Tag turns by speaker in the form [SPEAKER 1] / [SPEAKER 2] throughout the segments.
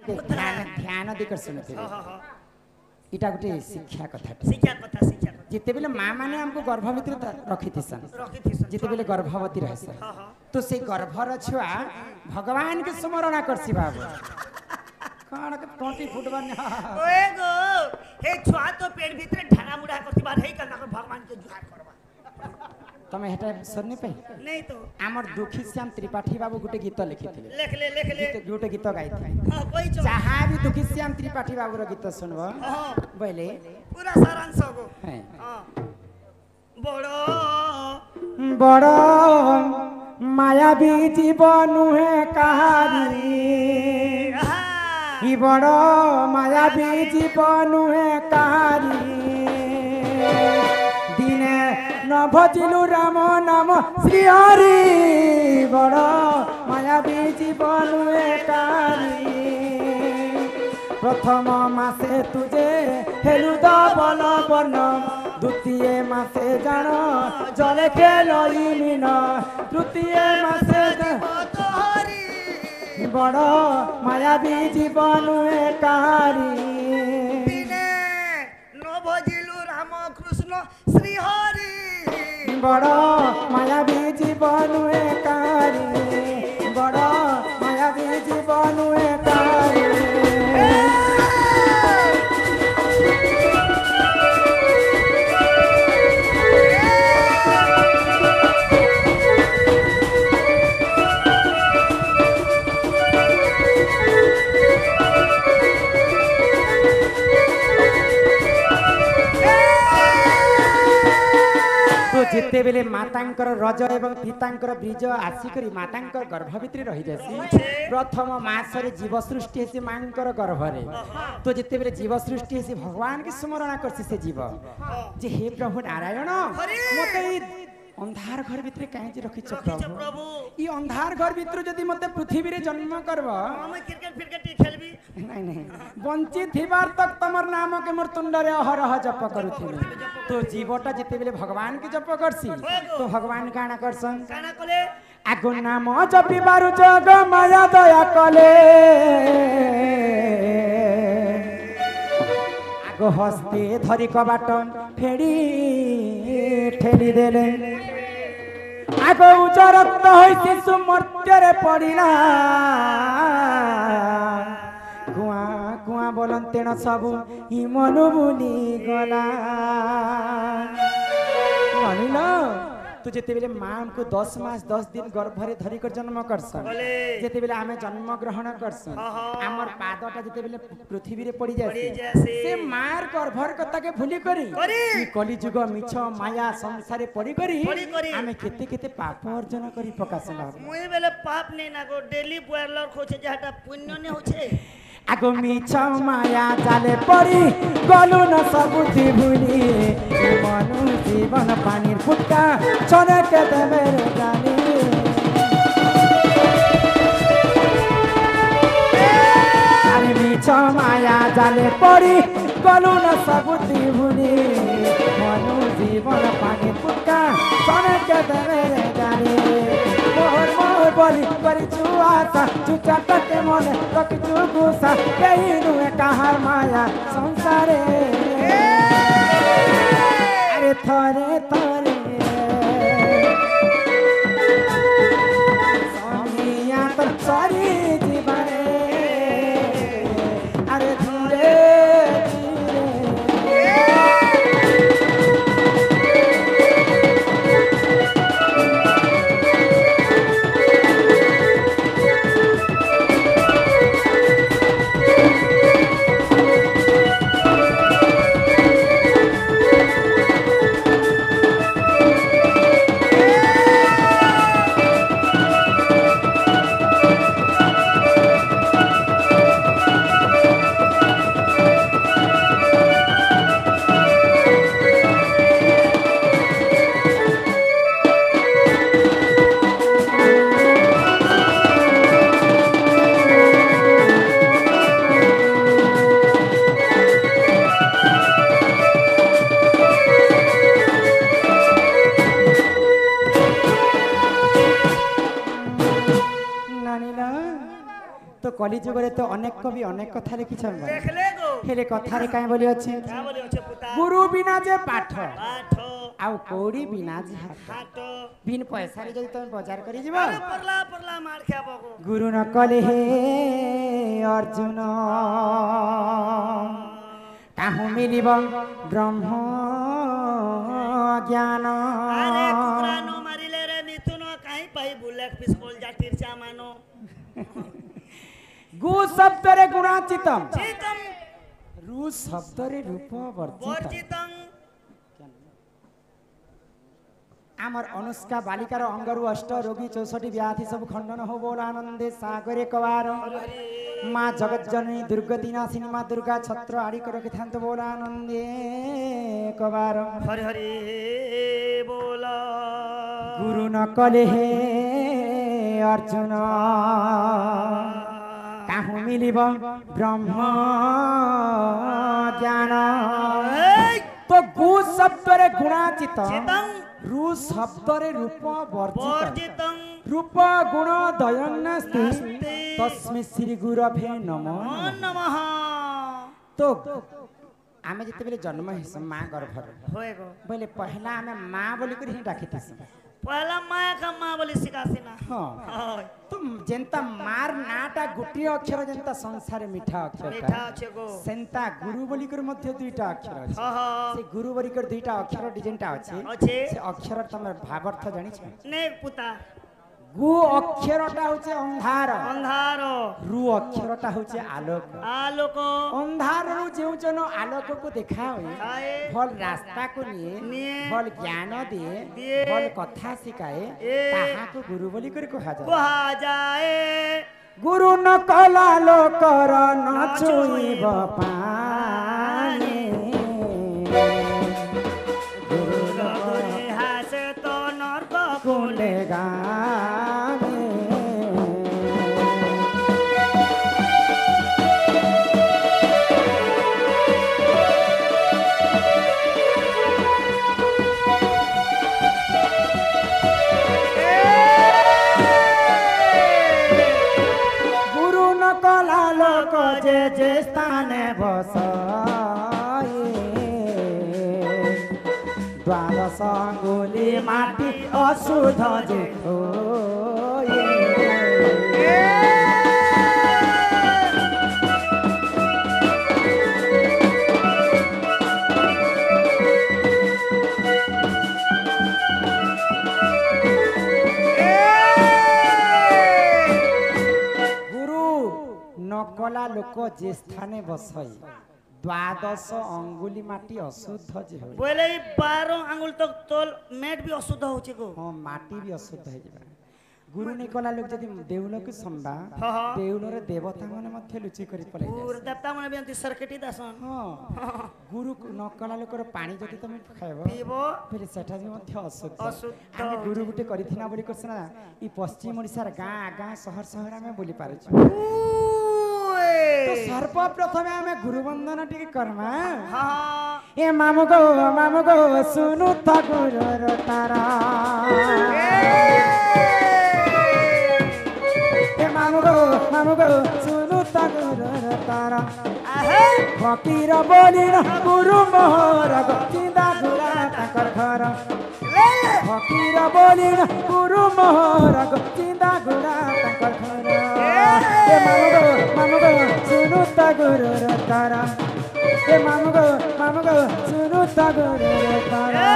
[SPEAKER 1] ध्यान देकर सुनते इटा गोटे शिक्षा कथा जिते बेले माँ माने हमको गर्भ भितर रखी थीसन जिते बेले गर्भवती रहसन तो से गर्भर छुआ भगवान के स्मरण करसी बाबू कौन के 20 फुट बन
[SPEAKER 2] ओए गो हे छुआ तो पेट भीतर ढारा मुड़ा करती बार हे करना को भगवान के जुहार करबा
[SPEAKER 1] तमे हेटा सुनने पे
[SPEAKER 2] नहीं तो
[SPEAKER 1] हमर दुखी श्याम त्रिपाठी बाबू गुटे गीत लिखिथिले
[SPEAKER 2] लिख ले
[SPEAKER 1] गुटे गीत गाइथिले
[SPEAKER 2] हां कोई चो
[SPEAKER 1] चाहा भी दुखी श्याम त्रिपाठी बाबू रो गीत सुनबो बोले
[SPEAKER 2] पूरा सारांश हो
[SPEAKER 1] हां
[SPEAKER 2] बड़ो
[SPEAKER 1] बड़ो मायावी जीवन है कहानी ई बड़ो मायावी जीवन है कहानी दिने न भजिलु राम नाम श्री हरि बड़ मायावी जीवन एकानी प्रथम मासे तुझे हेलु दबल बन द्वितीय मासे जान जले खेलई मीन तृतीय मासे बड़ मायावी जीवन एकानी
[SPEAKER 2] श्री हरि
[SPEAKER 1] बड़ मायावी जीवन एकानी बड़ मायावी जीवन एकानी जिते बेले मातांकर रज एवं पितांकर ब्रिज आसिकरी मातांकर गर्भ भितर रही जासी प्रथम मास रे जीव सृष्टि हेसी मांकर गर्भ रे तो जिते बेले जीव सृष्टि हेसी भगवान के स्मरण करसी से जीव जे हे प्रभु नारायण मते अंधार घर भितर काहे जे रखिछ प्रभु ई अंधार घर भितर जदी मते पृथ्वी रे जन्म करबो
[SPEAKER 2] हम क्रिकेट खेलबी
[SPEAKER 1] नहीं नहीं वंचित थिबार तक तमर नाम के मोर तुंड रे अहरह जप करूथिनी तो जीवटा जिते बेले भगवान के जप करसी तो भगवान काना करसन
[SPEAKER 2] काना कले
[SPEAKER 1] आगो नाम जपि बारु जग माया दया कले आगो हस्ते धरि कबाटन फेड़ी ठेली देले आगो उजरत होई शिशु मर्त्यरे पड़िला गुआ गुआ बोलन तेण सबु हि मनु बुनी गला मानिल तू जेते बेले मां को 10 मास 10 दिन गर्भ रे धरि कर जन्म करसन जेते बेले हमें जन्म ग्रहण करसन हमर पादटा जेते बेले पृथ्वी रे पड़ी जाय से मार गर्भर कथा के भूली करी ई कली जुग मिछ माया संसार रे पड़ी करी हमें केते केते पाप अर्जन करी प्रकाशन
[SPEAKER 2] मुई बेले पाप नै ना गो डेली बॉयलर खोचे जाटा पुण्य नै होछे
[SPEAKER 1] आगो मिछ माया जाले पड़ी गलु न सबुति भूली मनु जीवन पानीर फुटका चने के दे मेरे जानी अरे मिछ माया जाले पड़ी गलु न सबुति भूली मनु जीवन पानीर फुटका चने के दे मेरे जानी मोहर मोहर बोली बड़ी चुआता चुचा तके मोने रखी चुगुसा कहीं नुए कहार माया संसारे अरे थरे थरे सोनिया तर सारी जीवने अरे धीरे कली जुगरे तो अनेक कवि अनेक कथा लिखिछन
[SPEAKER 2] देख ले गो
[SPEAKER 1] हेले कथारे काई बोली अछि
[SPEAKER 2] क्या बोले अच्छे पुता
[SPEAKER 1] गुरु बिना जे पाठ
[SPEAKER 2] पाठ
[SPEAKER 1] आउ कौड़ी बिना जे हाथ
[SPEAKER 2] हाथ
[SPEAKER 1] बिन पैसा रे जदि तुम बाजार करी जीव
[SPEAKER 2] अरे परला परला मार खा बगो
[SPEAKER 1] गुरु न कले हे अर्जुन काहू मिलिब ब्रह्म ज्ञान
[SPEAKER 2] अरे कुकरा नो मारिले रे मिथुन काई पाई बुलेट पिस्तौल जा तिरछा मानो
[SPEAKER 1] गु शब्द रे गुणाचितम
[SPEAKER 2] चितम
[SPEAKER 1] रु शब्द रे रूप वर्जित
[SPEAKER 2] वर्जितम
[SPEAKER 1] आमर अनुष्का बालिकार अंगरु अष्ट रोगी 64 व्याधि सब खंडन हो बोल आनंदे सागरे कवार माँ जगत जननी दुर्गति नाशिनी माँ दुर्गा छत्र आड़ी कर रखिथांत बोल आनंदे कवार
[SPEAKER 2] हरि हरि बोला
[SPEAKER 1] गुरु न कले हे अर्जुन काहू मिलिब ब्रह्म ज्ञान तो गु शब्द रे गुणाचित
[SPEAKER 2] चितम
[SPEAKER 1] रु शब्द रे रूप वर्जित
[SPEAKER 2] वर्जितम
[SPEAKER 1] रूप गुण दयन्नस्ति तस्मै श्री गुरवे नमः
[SPEAKER 2] नमः
[SPEAKER 1] तो आमे जते बेले जन्म हिस मां गर्भ
[SPEAKER 2] होए गो
[SPEAKER 1] बोले पहला आमे मां बोली कर ही डाकिथिस
[SPEAKER 2] पहला माया का माँ बोली सिखासी ना
[SPEAKER 1] हां
[SPEAKER 2] हाय
[SPEAKER 1] तुम जेंता मार नाटा गुटी अक्षर जेंता संसार मीठा अक्षर
[SPEAKER 2] मीठा छे गो
[SPEAKER 1] सेंता गुरु बोली कर मध्य दुईटा अक्षर अछि
[SPEAKER 2] हा हा
[SPEAKER 1] से गुरु बोली कर दुईटा अक्षर डिजेंटा अछि
[SPEAKER 2] अच्छे
[SPEAKER 1] से अक्षर तमे भावार्थ जानि छ
[SPEAKER 2] ने पुता
[SPEAKER 1] गु अक्षरटा होचे अंधार
[SPEAKER 2] अंधारो
[SPEAKER 1] रु अक्षरटा होचे आलोक
[SPEAKER 2] आलोक
[SPEAKER 1] अंधार रु जेउ जन आलोक को देखा होई
[SPEAKER 2] आए
[SPEAKER 1] भल रास्ता को निये
[SPEAKER 2] निये,
[SPEAKER 1] भल ज्ञान दिए
[SPEAKER 2] दिए,
[SPEAKER 1] भल कथा सिखाए
[SPEAKER 2] ए,
[SPEAKER 1] ताहा को गुरु बोली कर कहा जाए
[SPEAKER 2] कहा जाए
[SPEAKER 1] गुरु न कला लोकर न छुईब पानी गुरु न
[SPEAKER 2] गुरु हास तो नर्क
[SPEAKER 1] कुले गावे गुरु न कला लोक जे जे स्थाने बसाए द्वादश अंगुली माटी अशुद्ध जे होए गुरु नकला लोक जे स्थाने बसाई द्वादश अंगुली माटी अशुद्ध जे होए
[SPEAKER 2] बोले 12 आंगुल तक तोल मेट भी अशुद्ध होचे गो
[SPEAKER 1] हाँ माटी भी अशुद्ध है जाबा गुरु नहीं कला लोग जदि देउल के संबा
[SPEAKER 2] हाँ, हाँ।
[SPEAKER 1] देउल रे देवता माने मध्य लुचि करी पলাই
[SPEAKER 2] पूर देवता माने भी अंति सरकटी दासन
[SPEAKER 1] हाँ गुरु न कला लोकर पानी जदि तमे खाइबो
[SPEAKER 2] पीबो
[SPEAKER 1] फिर सेठा भी मध्य अशुद्ध
[SPEAKER 2] अशुद्ध
[SPEAKER 1] आमे गुरु गुटे करिथिना बोली करसना ई पश्चिम ओडिसार गाँ शहर शहर में बोली पारुछु तो सर्वप्रथमे आमे गुरु वंदना टिके करमा
[SPEAKER 2] हाँ
[SPEAKER 1] ए मामु गो सुनु त गुरुर तारा ए मामु गो सुनु त गुरुर तारा फकीर बोली न गुरु मोहर चिंदा गुरा ताकर घर फकीर बोली न गुरु मोहर चिंदा गुरा ताकर घर ए मामु गो सुनु त गुरुर तारा ए मामु गो सुनु त गुरुर तारा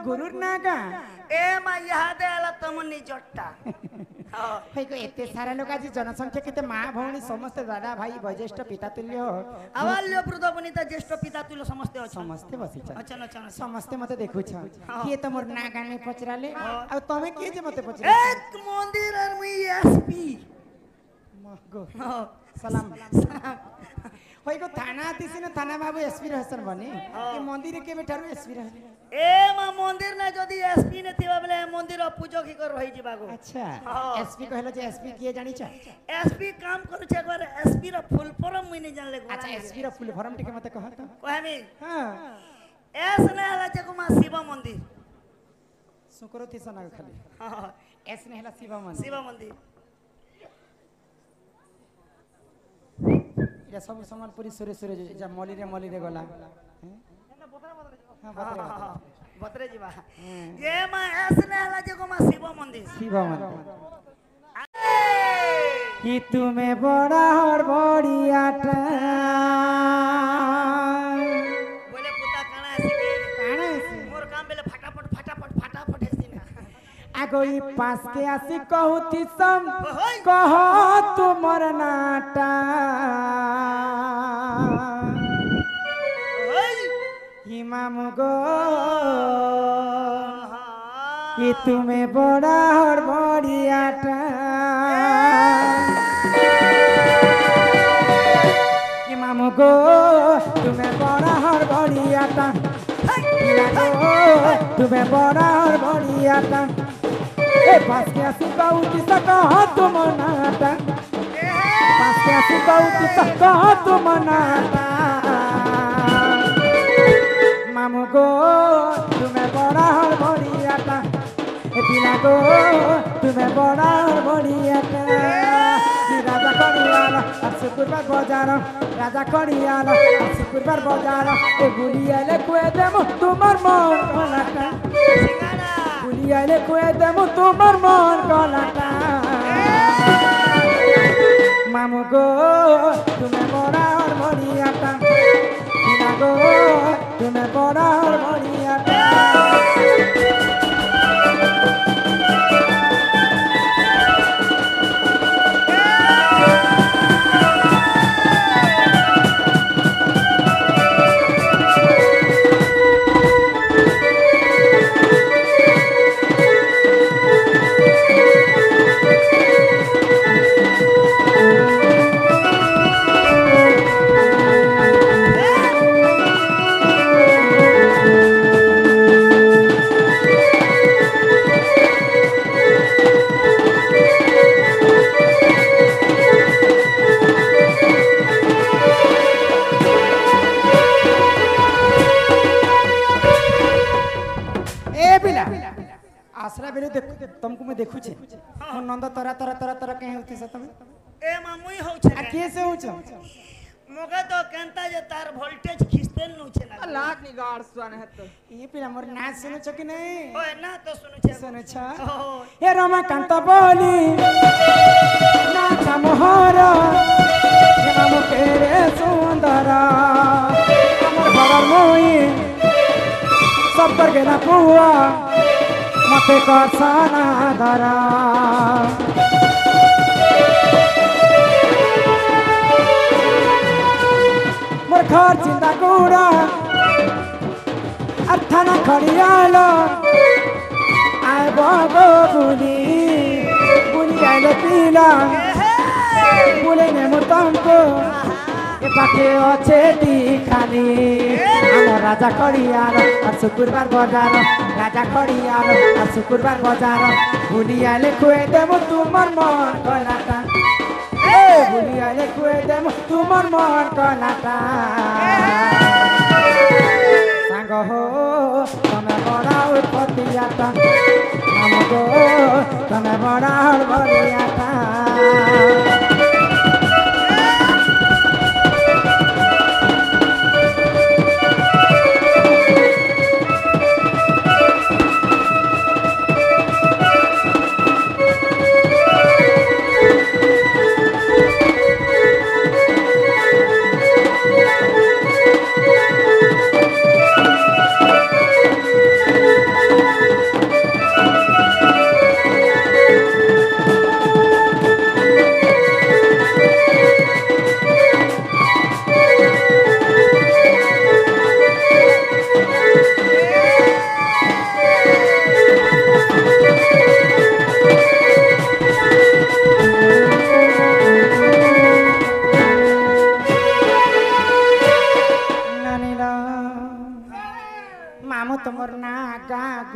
[SPEAKER 1] गुरुर नागा
[SPEAKER 2] ए मा याद आला तमनी जट्टा
[SPEAKER 1] हेको एते सारा लोक आज जनसंख्या केते माँ भौणी समस्त दादा भाई वैज्येष्ठ पिता तुल्य हो
[SPEAKER 2] अवाल्य प्रदपनिता ज्येष्ठ पिता तुल्य समस्त अछि
[SPEAKER 1] समस्ते बसी छ
[SPEAKER 2] अच्छा अच्छा
[SPEAKER 1] समस्ते मते देखु छ के त मोर नागा नै पचराले आ तमे के जे मते पचरा
[SPEAKER 2] एक मंदिर और मुई एसपी
[SPEAKER 1] मगो
[SPEAKER 2] हाँ।
[SPEAKER 1] सलाम होई को थाना दिसिन थाना बाबू एसपी रहसन बनी कि मंदिर के बेठारो एसपी रह
[SPEAKER 2] ए मा मंदिर ना जदी एसपी ने थिबा बेले मंदिर पूजो की कर रही जिबागो
[SPEAKER 1] अच्छा
[SPEAKER 2] हाँ।
[SPEAKER 1] एसपी कहलो जे एसपी किए जानी छ
[SPEAKER 2] एसपी काम करू छे एकबार एसपी रा फुल फॉर्म मुई नहीं जानले
[SPEAKER 1] अच्छा एसपी रो फुल फॉर्म टिके मते कह त
[SPEAKER 2] कहमी
[SPEAKER 1] हां
[SPEAKER 2] एस ने हला जे कुमा शिव मंदिर
[SPEAKER 1] सुकरो थी सना खाली
[SPEAKER 2] हां
[SPEAKER 1] एस ने हला शिव मन
[SPEAKER 2] शिव मंदिर
[SPEAKER 1] এটা সব সম্বলপুরি সুরে সুরে যা মলিরে গলা হ্যাঁ
[SPEAKER 2] बतरे जीवा ये मा एस ने हला जे कुमा शिव मंदिर
[SPEAKER 1] শিব মন্দির কি তুমি বড় হড়বড়িয়াটা
[SPEAKER 2] बोले पुता काना ऐसे की
[SPEAKER 1] কানে আছে
[SPEAKER 2] मोर काम बेले फटाफट ऐसी ना
[SPEAKER 1] আগই পাস কে আসি কহুতি সম
[SPEAKER 2] होय
[SPEAKER 1] কহ তোমার নাটা
[SPEAKER 2] होय
[SPEAKER 1] ইমাম গো
[SPEAKER 2] हां
[SPEAKER 1] কি তুমি বড় হড়বড়িয়াটা ইমাম গো তুমি বড় হড়বড়িয়াটা তুমি বড় হড়বড়িয়াটা এ পাঁচকে আসি কৌতি কহ তোমার নাটা পাঁচকে আসি কৌতি কহ তোমার নাটা মামু গো তুমি বড় হড়বড়িয়াটা এ পিলা গো তুমি বড় হড়বড়িয়াটা রাজা কড়িয়াল আর শুক্রবার বাজার রাজা কড়িয়াল আর শুক্রবার বাজার এ গুলিয়ালে কুয়ে দেবো তোমার মন গলাটা
[SPEAKER 2] सिंगारा
[SPEAKER 1] গুলিয়ালে কুয়ে দেবো তোমার মন গলাটা মামু গো তুমি বড় হড়বড়িয়াটা পিলা গো তুমি বড় হড়বড়িয়াটা आसरा बेले देख तुमको मैं देखू छे मोर नंद तरा तरा तरा तरा कहीं होती से तुम
[SPEAKER 2] ए मामुई हो छे
[SPEAKER 1] आ कैसे हो छ
[SPEAKER 2] मोगा तो कहता जे तार वोल्टेज खिसते नु छे ना
[SPEAKER 3] लाख निगार सुन है तो
[SPEAKER 1] ये पिला मोर नाच सुनो छ कि नहीं
[SPEAKER 2] ओए ना तो सुनु छे
[SPEAKER 1] सुनो छ
[SPEAKER 2] ओहो
[SPEAKER 1] हे रमाकांत बोली नाच मोहर हे मामु केरे सुंदर हमर घरर मोई सब कर गेला पुआ मते कर साना धरा मोर घर चिंता गुड़ा अर्थाना खड़ियालो आए बाबो बुली आइलो पीला बुले ने मुतमको ए पाखे अच्छे ती खाली आम राजा खड़ियालो और शुक्रवार बाजार राजा खड़ियालो और शुक्रवार बाजार बुली आइले खुए देबो तुमर मन कलाटा बुली आइले खुए देबो तुमर मन कलाटा सांग हो तमे बड़ा उत्पत्तियाता नाम गो तमे बड़ा हड़बड़ियाता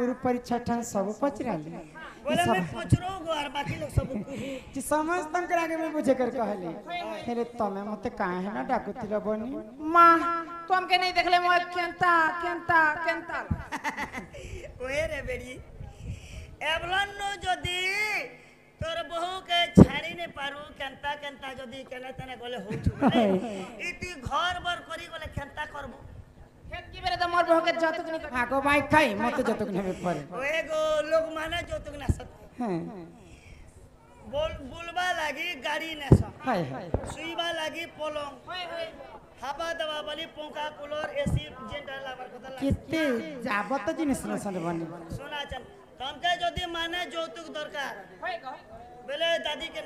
[SPEAKER 1] गुरु परीक्षा ठान सब पचराली
[SPEAKER 2] बोले मैं पचरो गो और बाकी लोग सब
[SPEAKER 1] कि समस्त के आगे में बुझे कर कहली हेरे तमे मते काहे ना डाकुतिल बनी
[SPEAKER 3] माँ तुम के नहीं देखले मोर केंता केंता केंता
[SPEAKER 2] ओए रे बेड़ी एवलन नो जदी तोर बहू के छाड़ी ने पारू केंता केंता जदी केने तने गले हो छु इति घर बर करी गले केंता करबो
[SPEAKER 3] खेत की बेरे तो मोर बहू के जतक नहीं कर
[SPEAKER 1] आगो बाई खाई मते जतक नेबे परे
[SPEAKER 2] ओए गो लोग माने जोतक ना सत
[SPEAKER 1] हां
[SPEAKER 2] बुलबा लागी गाड़ी नेसा
[SPEAKER 1] हाय हाय
[SPEAKER 2] सुईबा लागी पलंग
[SPEAKER 3] होय होय
[SPEAKER 2] हाबा दवा बली पंखा कूलर एसी जेंटा लावर कथा
[SPEAKER 1] केते जाबत जिनिस न सने बनी
[SPEAKER 2] सुना चल तमके जदी माने যৌতুক দরকার
[SPEAKER 3] होय गो
[SPEAKER 2] बेले दादी के